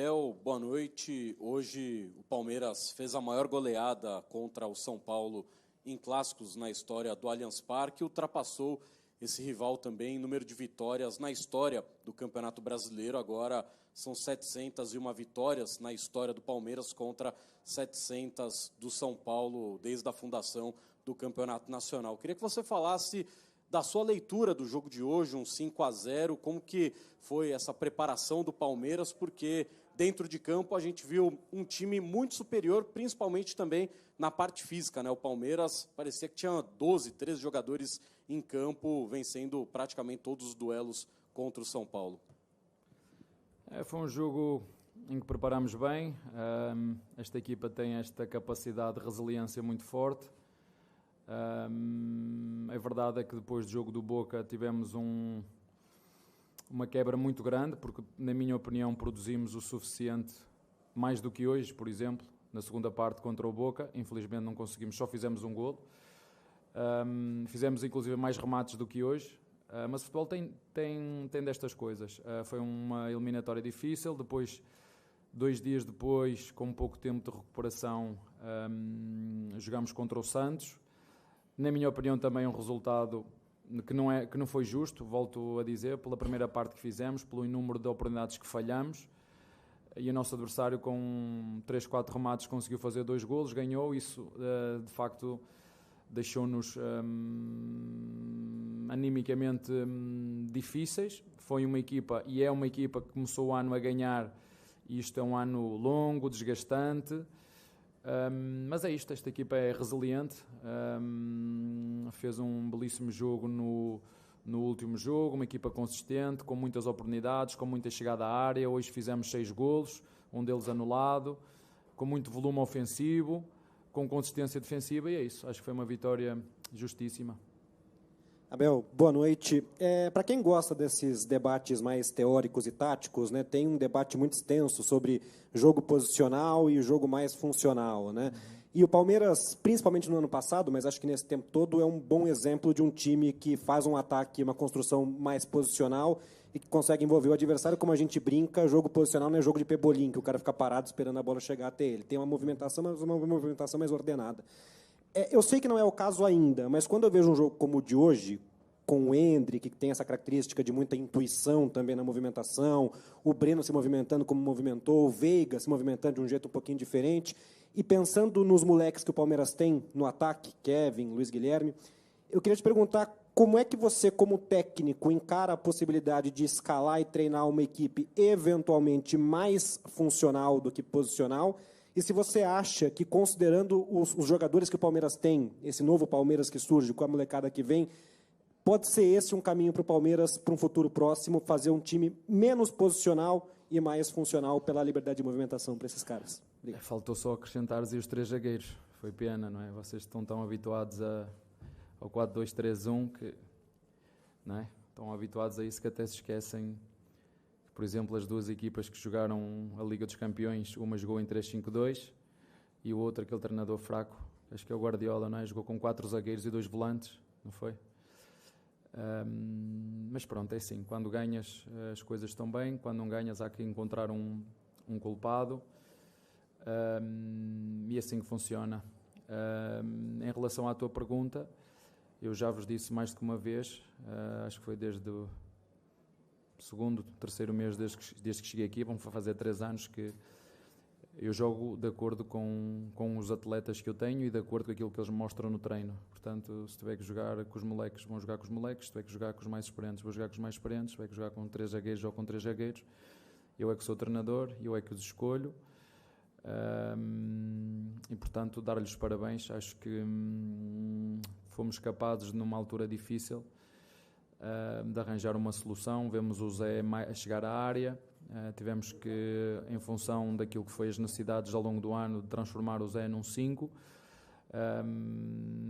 Abel, boa noite. Hoje o Palmeiras fez a maior goleada contra o São Paulo em clássicos na história do Allianz Parque e ultrapassou esse rival também em número de vitórias na história do Campeonato Brasileiro. Agora são 701 vitórias na história do Palmeiras contra 700 do São Paulo desde a fundação do Campeonato Nacional. Queria que você falasse da sua leitura do jogo de hoje, um 5-0, como que foi essa preparação do Palmeiras, porque dentro de campo a gente viu um time muito superior, principalmente também na parte física, né? O Palmeiras parecia que tinha 12, 13 jogadores em campo, vencendo praticamente todos os duelos contra o São Paulo. Foi um jogo em que preparámos bem. Esta equipa tem esta capacidade de resiliência muito forte. A verdade é que depois do jogo do Boca tivemos uma quebra muito grande, porque na minha opinião produzimos o suficiente, mais do que hoje, por exemplo, na segunda parte contra o Boca. Infelizmente não conseguimos, só fizemos um golo. Fizemos inclusive mais remates do que hoje, mas o futebol tem destas coisas. Foi uma eliminatória difícil, depois, 2 dias depois, com pouco tempo de recuperação, jogámos contra o Santos. Na minha opinião também um resultado que não foi justo, volto a dizer, pela primeira parte que fizemos, pelo número de oportunidades que falhamos, e o nosso adversário com 3, 4 remates conseguiu fazer 2 golos, ganhou. Isso de facto deixou-nos animicamente difíceis. Foi uma equipa, e é uma equipa que começou o ano a ganhar, e isto é um ano longo, desgastante. Mas é isto, esta equipa é resiliente, fez um belíssimo jogo no último jogo, uma equipa consistente, com muitas oportunidades, com muita chegada à área. Hoje fizemos 6 golos, um deles anulado, com muito volume ofensivo, com consistência defensiva, e é isso. Acho que foi uma vitória justíssima. Abel, boa noite. Para quem gosta desses debates mais teóricos e táticos, né, tem um debate muito extenso sobre jogo posicional e o jogo mais funcional, né? E o Palmeiras, principalmente no ano passado, mas acho que nesse tempo todo, é um bom exemplo de um time que faz um ataque, uma construção mais posicional e que consegue envolver o adversário. Como a gente brinca, jogo posicional não é jogo de pebolim, que o cara fica parado esperando a bola chegar até ele. Tem uma movimentação, mas uma movimentação mais ordenada. Eu sei que não é o caso ainda, mas quando eu vejo um jogo como o de hoje, com o Endrick, que tem essa característica de muita intuição também na movimentação, o Breno se movimentando como movimentou, o Veiga se movimentando de um jeito um pouquinho diferente, e pensando nos moleques que o Palmeiras tem no ataque, Kevin, Luiz Guilherme, eu queria te perguntar como é que você, como técnico, encara a possibilidade de escalar e treinar uma equipe eventualmente mais funcional do que posicional, e se você acha que, considerando os jogadores que o Palmeiras tem, esse novo Palmeiras que surge com a molecada que vem, pode ser esse um caminho para o Palmeiras, para um futuro próximo, fazer um time menos posicional e mais funcional pela liberdade de movimentação para esses caras? Faltou só acrescentar os 3 zagueiros. Foi pena, não é? Vocês estão tão habituados ao 4-2-3-1 que, não é? Estão habituados a isso que até se esquecem. Por exemplo, as 2 equipas que jogaram a Liga dos Campeões, uma jogou em 3-5-2 e o outro, aquele treinador fraco, acho que é o Guardiola, não é? Jogou com 4 zagueiros e 2 volantes, não foi? Mas pronto, é assim, quando ganhas as coisas estão bem, quando não ganhas há que encontrar um culpado, e assim que funciona. Em relação à tua pergunta, eu já vos disse mais do que uma vez, acho que foi desde o 2º, 3º mês desde que cheguei aqui, vão fazer 3 anos, que eu jogo de acordo com os atletas que eu tenho e de acordo com aquilo que eles mostram no treino. Portanto, se tiver que jogar com os moleques, vão jogar com os moleques. Se tiver que jogar com os mais experientes, vou jogar com os mais experientes. Se tiver que jogar com 3 zagueiros, ou com 3 zagueiros. Eu é que sou treinador, eu é que os escolho. E, portanto, dar-lhes os parabéns. Acho que fomos capazes, numa altura difícil, de arranjar uma solução. Vemos o Zé a chegar à área. Tivemos que, em função daquilo que foi as necessidades ao longo do ano, de transformar o Zé num 5.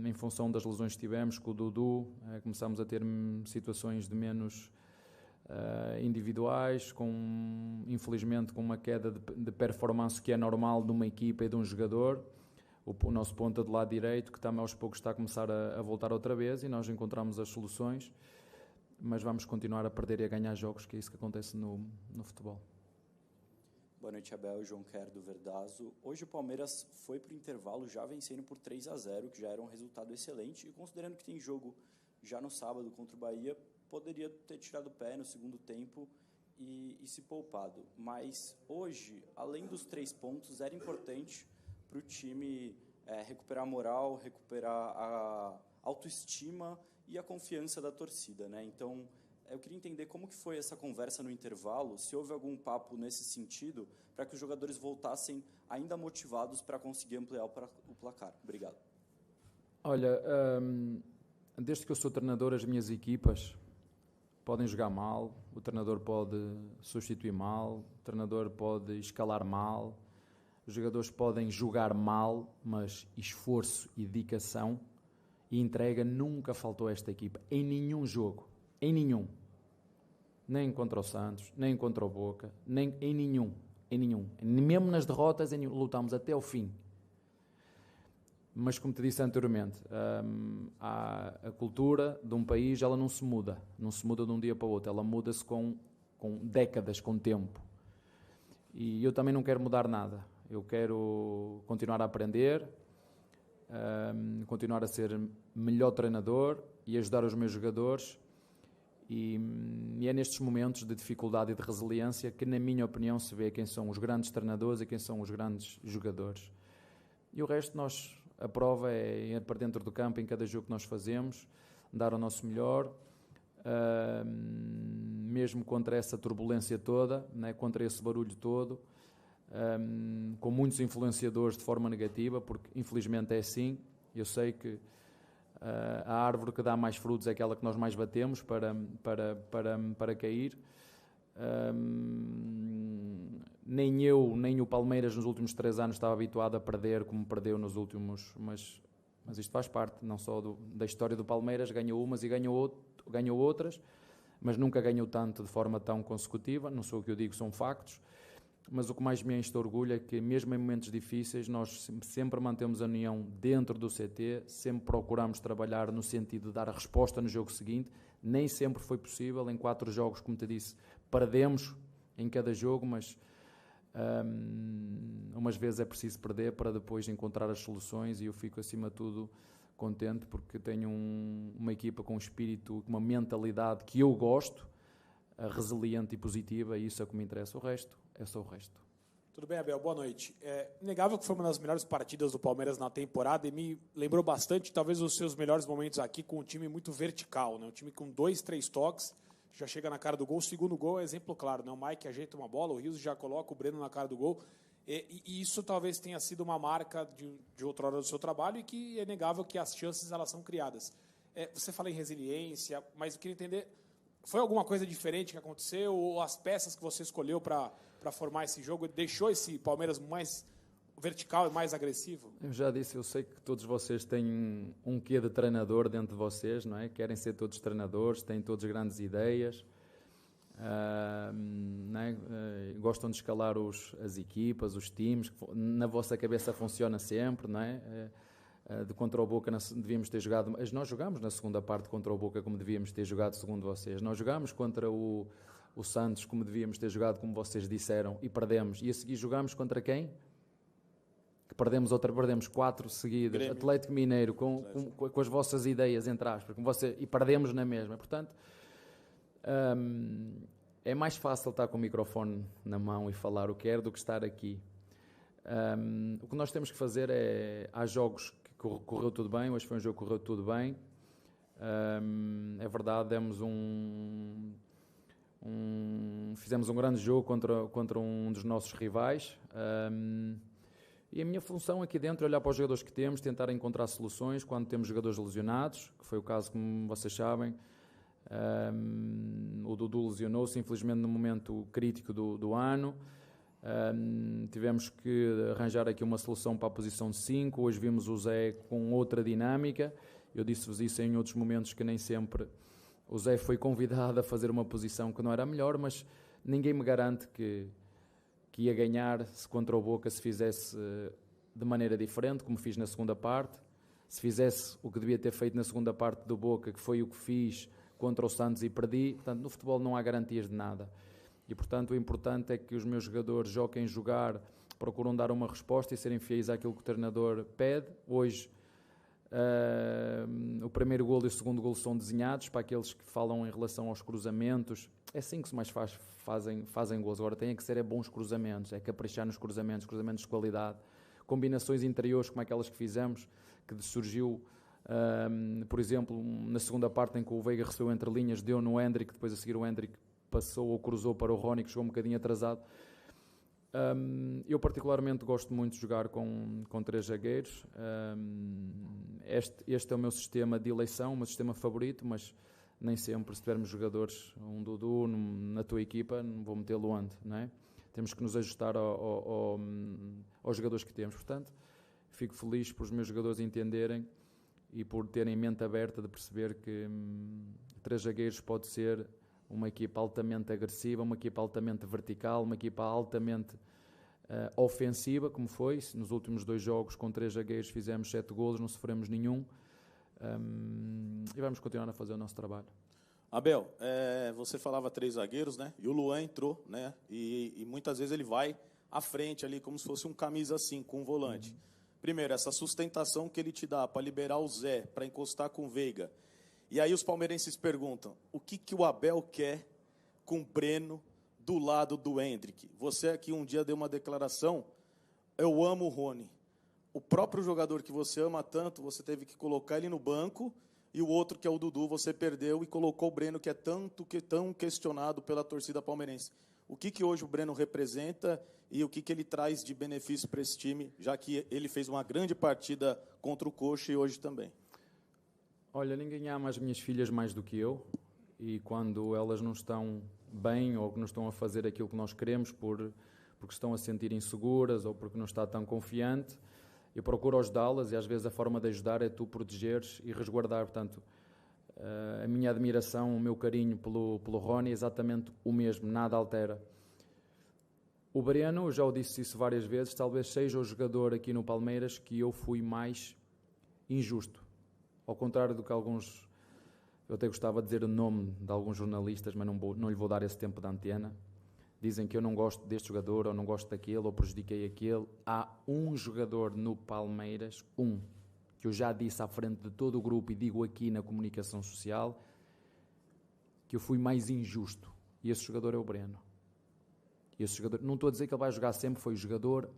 Em função das lesões que tivemos com o Dudu, começámos a ter situações de menos individuais, infelizmente com uma queda de performance que é normal de uma equipa e de um jogador. O nosso ponta do lado direito, que também aos poucos está a começar a voltar outra vez, e nós encontramos as soluções, mas vamos continuar a perder e a ganhar jogos, que é isso que acontece no futebol. Boa noite, Abel. João Quer, do Verdazo. Hoje o Palmeiras foi para o intervalo já vencendo por 3-0, que já era um resultado excelente. E considerando que tem jogo já no sábado contra o Bahia, poderia ter tirado o pé no segundo tempo e se poupado. Mas hoje, além dos 3 pontos, era importante para o time recuperar a moral, recuperar a autoestima e a confiança da torcida, né? Então, eu queria entender como que foi essa conversa no intervalo, se houve algum papo nesse sentido, para que os jogadores voltassem ainda motivados para conseguir ampliar o placar. Obrigado. Olha, desde que eu sou treinador, as minhas equipas podem jogar mal, o treinador pode substituir mal, o treinador pode escalar mal, os jogadores podem jogar mal, mas esforço e dedicação e entrega nunca faltou a esta equipa, em nenhum jogo, em nenhum. Nem contra o Santos, nem contra o Boca, nem em nenhum. Mesmo nas derrotas, lutámos até ao fim. Mas, como te disse anteriormente, a cultura de um país ela não se muda de um dia para o outro, ela muda-se com décadas, com tempo. E eu também não quero mudar nada. Eu quero continuar a aprender, continuar a ser melhor treinador e ajudar os meus jogadores. E é nestes momentos de dificuldade e de resiliência que, na minha opinião, se vê quem são os grandes treinadores e quem são os grandes jogadores. E o resto, a prova é ir para dentro do campo em cada jogo que nós fazemos, dar o nosso melhor, mesmo contra essa turbulência toda, né, contra esse barulho todo, com muitos influenciadores de forma negativa, porque infelizmente é assim. Eu sei que a árvore que dá mais frutos é aquela que nós mais batemos para cair. Nem eu, nem o Palmeiras nos últimos 3 anos estava habituado a perder como perdeu nos últimos, mas isto faz parte não só da história do Palmeiras, ganhou umas e ganhou outras, mas nunca ganhou tanto de forma tão consecutiva. Não sou o que eu digo, são factos. Mas o que mais me enche de orgulho é que, mesmo em momentos difíceis, nós sempre mantemos a união dentro do CT, sempre procuramos trabalhar no sentido de dar a resposta no jogo seguinte. Nem sempre foi possível, em 4 jogos, como te disse, perdemos em cada jogo, mas umas vezes é preciso perder para depois encontrar as soluções, e eu fico, acima de tudo, contente porque tenho uma equipa com um espírito, uma mentalidade que eu gosto, resiliente e positiva, e isso é o que me interessa. O resto é só o resto. Tudo bem, Abel? Boa noite. Inegável que foi uma das melhores partidas do Palmeiras na temporada e me lembrou bastante, talvez, os seus melhores momentos aqui com um time muito vertical, né? Um time com 2, 3 toques, já chega na cara do gol. O segundo gol é exemplo claro, né? O Mike ajeita uma bola, o Rios já coloca o Breno na cara do gol. E isso talvez tenha sido uma marca de outra hora do seu trabalho, e que é inegável que as chances elas são criadas. Você fala em resiliência, mas eu queria entender, foi alguma coisa diferente que aconteceu, ou as peças que você escolheu para formar esse jogo deixou esse Palmeiras mais vertical e mais agressivo? Eu já disse, eu sei que todos vocês têm um quê de treinador dentro de vocês, não é? Querem ser todos treinadores, têm todas grandes ideias, não é? Gostam de escalar as equipas, os times, na vossa cabeça funciona sempre, não é? De contra o Boca devíamos ter jogado, mas nós jogámos na segunda parte contra o Boca como devíamos ter jogado, segundo vocês. Nós jogámos contra o Santos como devíamos ter jogado, como vocês disseram, e perdemos. E a seguir jogámos contra quem? Que perdemos 4 seguidas. Grêmio. Atlético Mineiro, com as vossas ideias, entre aspas, e perdemos na mesma. Portanto, é mais fácil estar com o microfone na mão e falar o que quero do que estar aqui. O que nós temos que fazer há jogos que correu tudo bem, hoje foi um jogo que correu tudo bem, é verdade, fizemos um grande jogo contra um dos nossos rivais, e a minha função aqui dentro é olhar para os jogadores que temos, tentar encontrar soluções quando temos jogadores lesionados, que foi o caso, como vocês sabem. O Dudu lesionou-se, infelizmente, no momento crítico do ano. Tivemos que arranjar aqui uma solução para a posição de 5. Hoje vimos o Zé com outra dinâmica. Eu disse-vos isso em outros momentos, que nem sempre o Zé foi convidado a fazer uma posição que não era a melhor, mas ninguém me garante que ia ganhar se contra o Boca se fizesse de maneira diferente, como fiz na segunda parte, se fizesse o que devia ter feito na segunda parte do Boca, que foi o que fiz contra o Santos e perdi. Portanto, no futebol não há garantias de nada. E, portanto, o importante é que os meus jogadores joguem jogar, procuram dar uma resposta e serem fiéis àquilo que o treinador pede. Hoje, o primeiro golo e o segundo golo são desenhados para aqueles que falam em relação aos cruzamentos. É assim que se mais fazem golos. Agora tem que ser bons cruzamentos, é caprichar nos cruzamentos de qualidade, combinações interiores como aquelas que fizemos, que surgiu, por exemplo, na segunda parte em que o Veiga recebeu entre linhas, deu no Hendrick, depois a seguir o Hendrick passou ou cruzou para o Rony, que chegou um bocadinho atrasado. Eu particularmente gosto muito de jogar com 3 zagueiros. Este é o meu sistema de eleição, o meu sistema favorito, mas nem sempre, se tivermos jogadores, um Dudu na tua equipa, não vou metê-lo onde, não é? Temos que nos ajustar aos jogadores que temos. Portanto, fico feliz por os meus jogadores entenderem e por terem mente aberta de perceber que 3 zagueiros pode ser uma equipa altamente agressiva, uma equipa altamente vertical, uma equipa altamente ofensiva, como foi. Nos últimos 2 jogos com 3 zagueiros fizemos 7 golos, não sofremos nenhum. E vamos continuar a fazer o nosso trabalho. Abel, você falava 3 zagueiros, né? E o Luan entrou, né? E muitas vezes ele vai à frente ali, como se fosse um camisa 5, com um volante. Primeiro, essa sustentação que ele te dá para liberar o Zé, para encostar com o Veiga. E aí os palmeirenses perguntam, o que o Abel quer com o Breno do lado do Hendrick? Você aqui um dia deu uma declaração, eu amo o Rony. O próprio jogador que você ama tanto, você teve que colocar ele no banco, e o outro, que é o Dudu, você perdeu e colocou o Breno, que é tão questionado pela torcida palmeirense. O que hoje o Breno representa e o que ele traz de benefício para esse time, já que ele fez uma grande partida contra o Coxa e hoje também? Olha, ninguém ama as minhas filhas mais do que eu, e quando elas não estão bem ou que não estão a fazer aquilo que nós queremos porque estão a sentir inseguras ou porque não está tão confiante, eu procuro ajudá-las, e às vezes a forma de ajudar é tu protegeres e resguardar. Portanto, a minha admiração, o meu carinho pelo Rony é exatamente o mesmo, nada altera. O Breno, já o disse isso várias vezes, talvez seja o jogador aqui no Palmeiras que eu fui mais injusto. Ao contrário do que alguns, eu até gostava de dizer o nome de alguns jornalistas, mas não lhe vou dar esse tempo de antena. Dizem que eu não gosto deste jogador, ou não gosto daquele, ou prejudiquei aquele. Há um jogador no Palmeiras, que eu já disse à frente de todo o grupo e digo aqui na comunicação social, que eu fui mais injusto. E esse jogador é o Breno. Esse jogador, não estou a dizer que ele vai jogar sempre, foi o jogador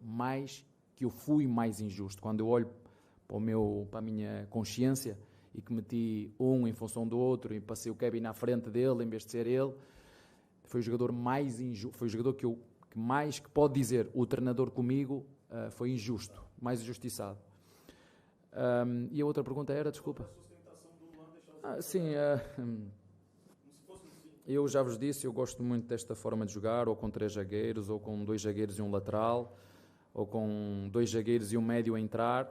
que eu fui mais injusto. Quando eu olho para a minha consciência e que meti em função do outro e passei o Kevin na frente dele em vez de ser ele, foi o jogador mais injusto, foi o jogador que pode dizer, o treinador comigo foi injusto, mais injustiçado. E a outra pergunta era, desculpa. Sim, eu já vos disse, eu gosto muito desta forma de jogar, ou com 3 zagueiros, ou com 2 zagueiros e um lateral, ou com 2 zagueiros e um médio a entrar.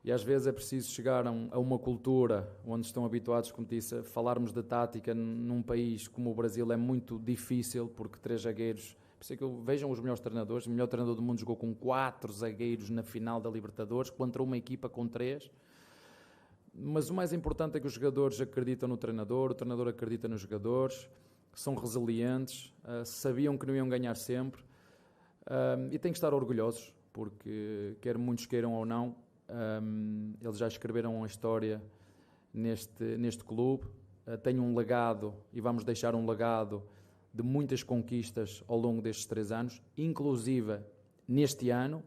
E às vezes é preciso chegar a uma cultura onde estão habituados, como disse, a falarmos de tática num país como o Brasil é muito difícil, porque 3 zagueiros, por isso é que vejam os melhores treinadores, o melhor treinador do mundo jogou com 4 zagueiros na final da Libertadores, contra uma equipa com 3. Mas o mais importante é que os jogadores acreditam no treinador, o treinador acredita nos jogadores, são resilientes, sabiam que não iam ganhar sempre, e têm que estar orgulhosos, porque quer muitos queiram ou não, eles já escreveram uma história neste clube, têm um legado e vamos deixar um legado de muitas conquistas ao longo destes 3 anos, inclusive neste ano,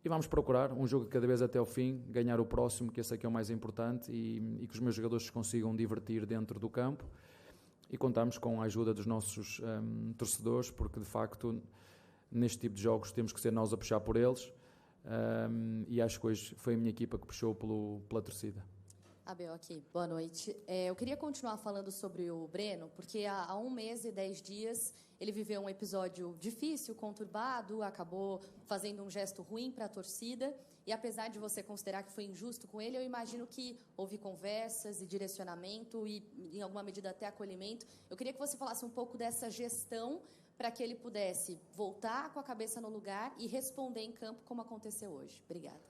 e vamos procurar um jogo de cada vez até ao fim, ganhar o próximo, que esse aqui é o mais importante, e que os meus jogadores se consigam divertir dentro do campo, e contamos com a ajuda dos nossos torcedores, porque de facto neste tipo de jogos temos que ser nós a puxar por eles, e acho que hoje foi a minha equipa que puxou pela torcida. Abel aqui, boa noite. Eu queria continuar falando sobre o Breno, porque há 1 mês e 10 dias ele viveu um episódio difícil, conturbado, acabou fazendo um gesto ruim para a torcida, e apesar de você considerar que foi injusto com ele, eu imagino que houve conversas e direcionamento e, em alguma medida, até acolhimento. Eu queria que você falasse um pouco dessa gestão para que ele pudesse voltar com a cabeça no lugar e responder em campo como aconteceu hoje. Obrigada.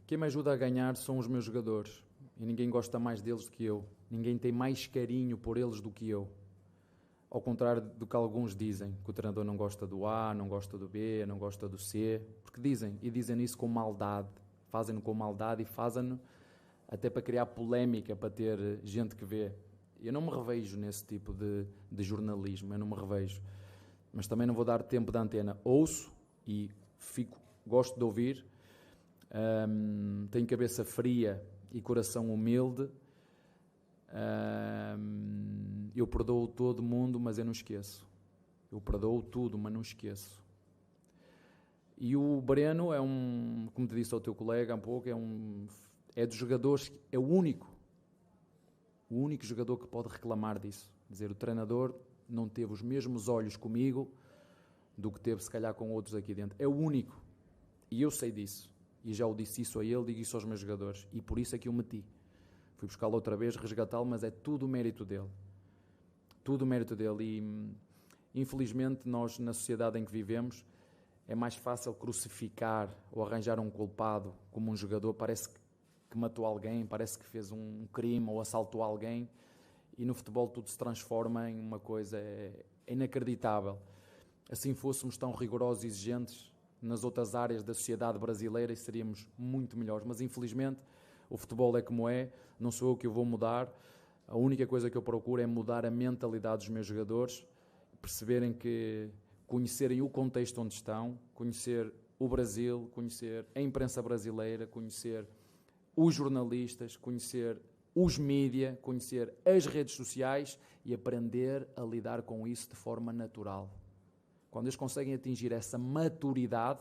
Quem me ajuda a ganhar são os meus jogadores, e ninguém gosta mais deles do que eu. Ninguém tem mais carinho por eles do que eu. Ao contrário do que alguns dizem, que o treinador não gosta do A, não gosta do B, não gosta do C, porque dizem isso com maldade, fazem-no com maldade e fazem-no até para criar polémica, para ter gente que vê. Eu não me revejo nesse tipo de jornalismo, eu não me revejo. Mas também não vou dar tempo de antena. Ouço e gosto de ouvir, tenho cabeça fria e coração humilde. Eu perdoo todo mundo, mas eu não esqueço. Eu perdoo tudo, mas não esqueço. E o Breno é como te disse ao teu colega há pouco, é dos jogadores, é o único jogador que pode reclamar disso. Dizer, o treinador não teve os mesmos olhos comigo do que teve se calhar com outros aqui dentro. É o único. E eu sei disso. E já o disse isso a ele, digo isso aos meus jogadores. E por isso é que o meti. Fui buscá-lo outra vez, resgatá-lo, mas é tudo o mérito dele. Tudo o mérito dele. E, infelizmente, nós, na sociedade em que vivemos, é mais fácil crucificar ou arranjar um culpado como um jogador. Parece que matou alguém, parece que fez um crime ou assaltou alguém. E no futebol tudo se transforma em uma coisa inacreditável. Assim fôssemos tão rigorosos e exigentes nas outras áreas da sociedade brasileira, seríamos muito melhores. Mas, infelizmente, o futebol é como é, não sou eu que o vou mudar. A única coisa que eu procuro é mudar a mentalidade dos meus jogadores, conhecerem o contexto onde estão, conhecer o Brasil, conhecer a imprensa brasileira, conhecer os jornalistas, conhecer os mídia, conhecer as redes sociais e aprender a lidar com isso de forma natural. Quando eles conseguem atingir essa maturidade,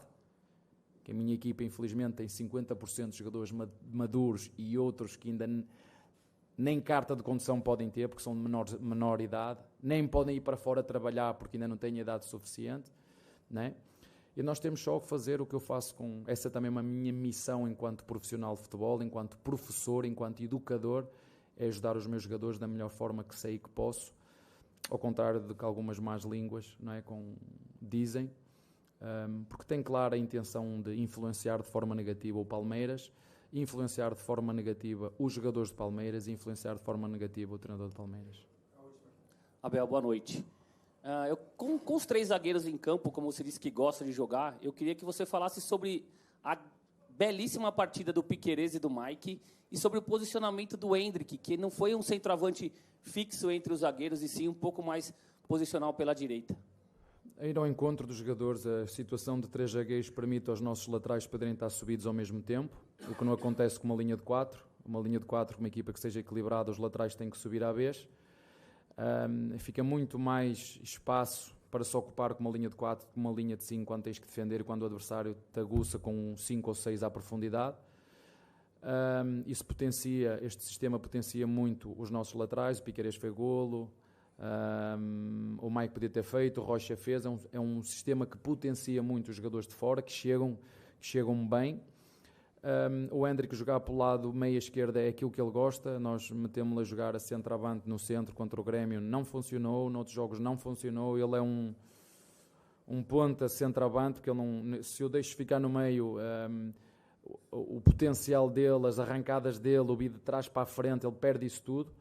que a minha equipa infelizmente tem 50% de jogadores maduros e outros que ainda nem carta de condução podem ter porque são de menor idade, nem podem ir para fora trabalhar porque ainda não têm idade suficiente, né? E nós temos só que fazer o que eu faço essa também é uma minha missão enquanto profissional de futebol, enquanto professor, enquanto educador, é ajudar os meus jogadores da melhor forma que sei que posso, ao contrário do que algumas más línguas, não é, dizem, porque tem clara a intenção de influenciar de forma negativa o Palmeiras, influenciar de forma negativa os jogadores de Palmeiras e influenciar de forma negativa o treinador de Palmeiras. Abel, boa noite. Com os 3 zagueiros em campo, como você disse que gosta de jogar, eu queria que você falasse sobre a belíssima partida do Piquerez e do Mike e sobre o posicionamento do Endrick, que não foi um centroavante fixo entre os zagueiros e sim um pouco mais posicional pela direita. A ir ao encontro dos jogadores, a situação de 3 zagueiros permite aos nossos laterais poderem estar subidos ao mesmo tempo, o que não acontece com uma linha de 4. Uma linha de 4, com uma equipa que seja equilibrada, os laterais têm que subir à vez. Fica muito mais espaço para se ocupar com uma linha de 4 que uma linha de 5 quando tens que defender, quando o adversário te aguça com 5 ou 6 à profundidade. Este sistema potencia muito os nossos laterais. O Piquerez fez golo, o Mike podia ter feito, o Rocha fez. É um sistema que potencia muito os jogadores de fora, que chegam bem. O Endrick jogar pelo lado meia-esquerda é aquilo que ele gosta. Nós metemos-lo a jogar a centroavante no centro contra o Grêmio, não funcionou, noutros jogos não funcionou. Ele é um ponta centroavante, porque ele não, se eu deixo ficar no meio, o potencial dele, as arrancadas dele, o vir de trás para a frente, ele perde isso tudo.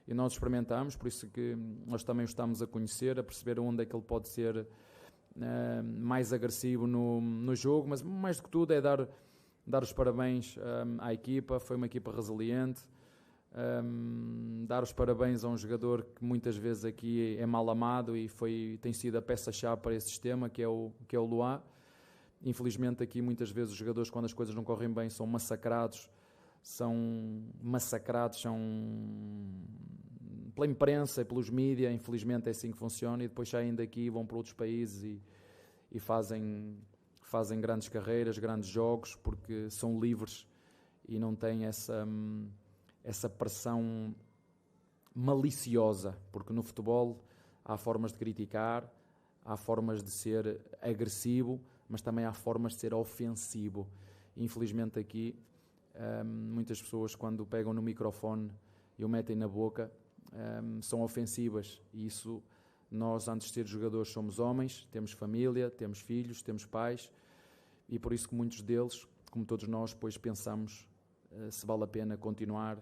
E nós experimentamos, por isso que nós também o estamos a conhecer, a perceber onde é que ele pode ser mais agressivo no jogo, mas mais do que tudo é dar os parabéns à equipa. Foi uma equipa resiliente, dar os parabéns a um jogador que muitas vezes aqui é mal amado e tem sido a peça-chave para esse sistema, que é o Luan. Infelizmente aqui muitas vezes os jogadores, quando as coisas não correm bem, são massacrados pela imprensa e pelos mídias. Infelizmente é assim que funciona, e depois saem daqui, vão para outros países e fazem grandes carreiras, grandes jogos, porque são livres e não têm essa pressão maliciosa, porque no futebol há formas de criticar, há formas de ser agressivo, mas também há formas de ser ofensivo. Infelizmente aqui muitas pessoas, quando pegam no microfone e o metem na boca, são ofensivas, e isso, nós antes de ser jogadores somos homens, temos família, temos filhos, temos pais, e por isso que muitos deles, como todos nós, depois pensamos se vale a pena continuar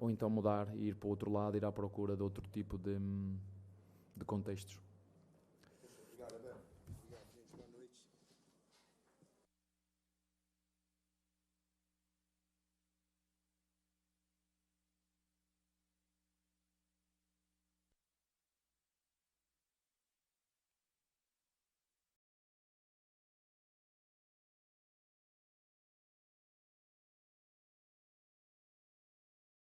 ou então mudar e ir para o outro lado, ir à procura de outro tipo de contextos. Obrigado, Abel.